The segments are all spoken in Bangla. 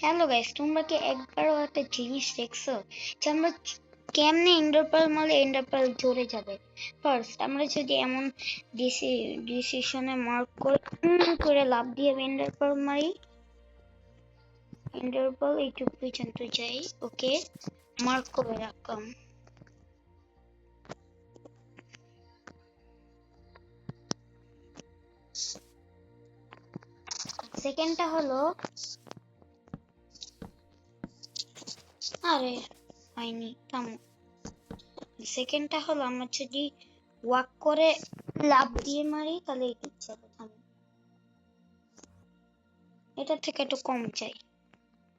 হ্যালো গাইস, তোমরা কি একবারও একটা জিনিস দেখছো যে আমরা কেমনে এন্ডার পার্ল মারলে এন্ডার পার্ল জোরে যাবে? ফার্স্ট আমরা যদি এমন ডিসিশনে মার্ক করে লাভ দিয়ে এন্ডার পার্ল মারি, এন্ডার পার্ল এইটুকু পর্যন্ত যাই। ওকে, মার্ক করে রাখলাম। সেকেন্ডটা হলো, আরে হয়নি, থামো। সেকেন্ডটা হলো আমরা যদি ওয়াক করে লাভ দিয়ে মারি তাহলে এইটুকু যাবে। থামো, এটা থেকে একটু কম চাই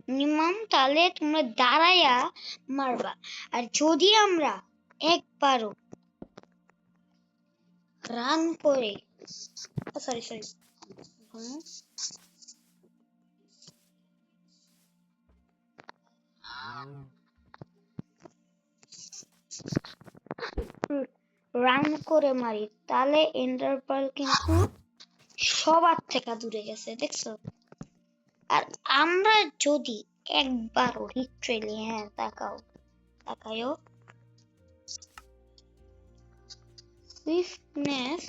মিনিমাম, তাহলে তোমরা দাঁড়াইয়া মারবা। আর যদি আমরা একবারও রান করে, সরি রান করে মারি তাহলে এন্ডার পার্ল কিন্তু সবার থেকে দূরে গেছে, দেখছো? আর আমরা যদি একবারও লিটারেলি, হ্যাঁ তাকাও সুইফটনেস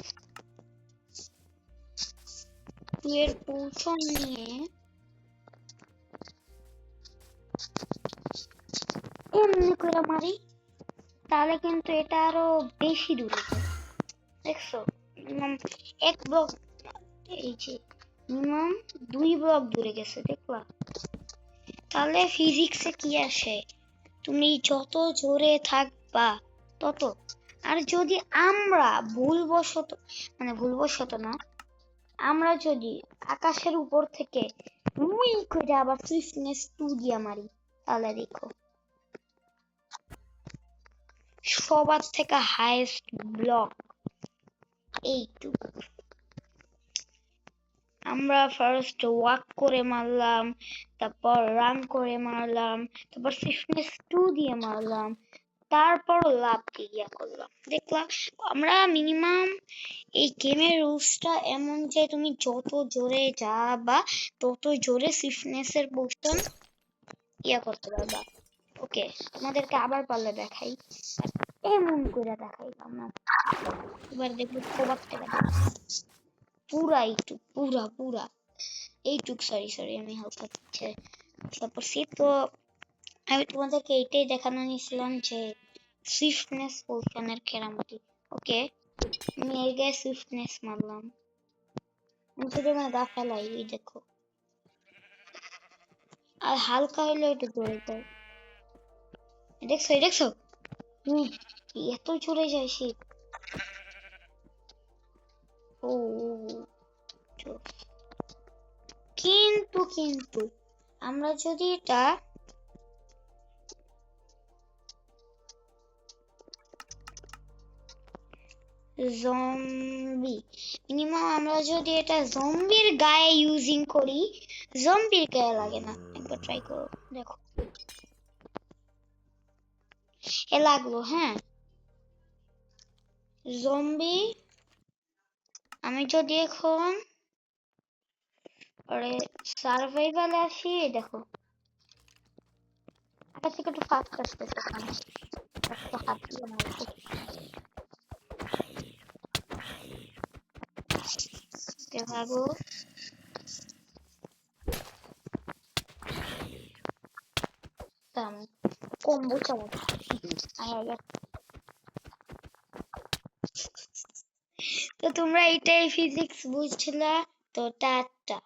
এর পোর্শন নিয়ে এমনি করে মারি তাহলে কিন্তু এটা আরো বেশি দূরে যায়, দেখছো? মিনিমাম এক ব্লক, এই যে মিনিমাম 2 ব্লক দূরে গেছে, দেখলা? তাহলে ফিজিক্সে কি আসে, তুমি যত জোরে থাকবা তত। আর যদি আমরা ভুলবশত না, আমরা যদি আকাশের উপর থেকে করে আবার সুইফটনেস 2 দিয়ে মারি তাহলে দেখো সবার থেকে হাইয়েস্ট ব্লক এইটুকু। আমরা ফার্স্ট ওয়াক করে মারলাম, তারপর রান করে মারলাম, তারপর সুইফটনেস 2 দিয়ে মারলাম, তারপর লাভ দিয়ে করলাম, দেখলাম? আমরা মিনিমাম এই গেমের রুলসটা এমন যে তুমি যত জোরে যাবা তত জোরে সুইফটনেস এর পোর্শন করতে পারবা। ওকে, তোমাদেরকে আবার পারলে দেখাই, এমন করে দেখাইলাম না। এবার দেখবো সবার থেকে পুরা এইটুক, পুরা এইটুক, সরি আমি হালকা করছি। তো আমি তোমাদেরকে এইটাই দেখানো নিয়েছিলাম যে সুইফটনেস পোর্শনের কেরামতি। ওকে, আমি এর গায়ে সুইফটনেস মারলাম, আমি যদি আমার গা ফেলাই, এই দেখো, আর হালকা হইলে একটু জোরে যায়, দেখছো এত জোরে যায় সে। ও কিন্তু আমরা যদি এটা জম্বি, মিনিমাম আমরা যদি এটা জম্বির গায়ে ইউজিং করি, জম্বির গায়ে লাগে না। একবার ট্রাই করো, দেখো এ লাগলো। হ্যাঁ, জম্বি আমি যদি এখন সার্ভাইভালে আসি, দেখো আগে থেকে একটু ফাস্ট আসতেছে, হাত দিয়ে মারবো। ভাগো, কম্বো চালাবো। তো তোমরা এইটাই ফিজিক্স বুঝছিলা তো,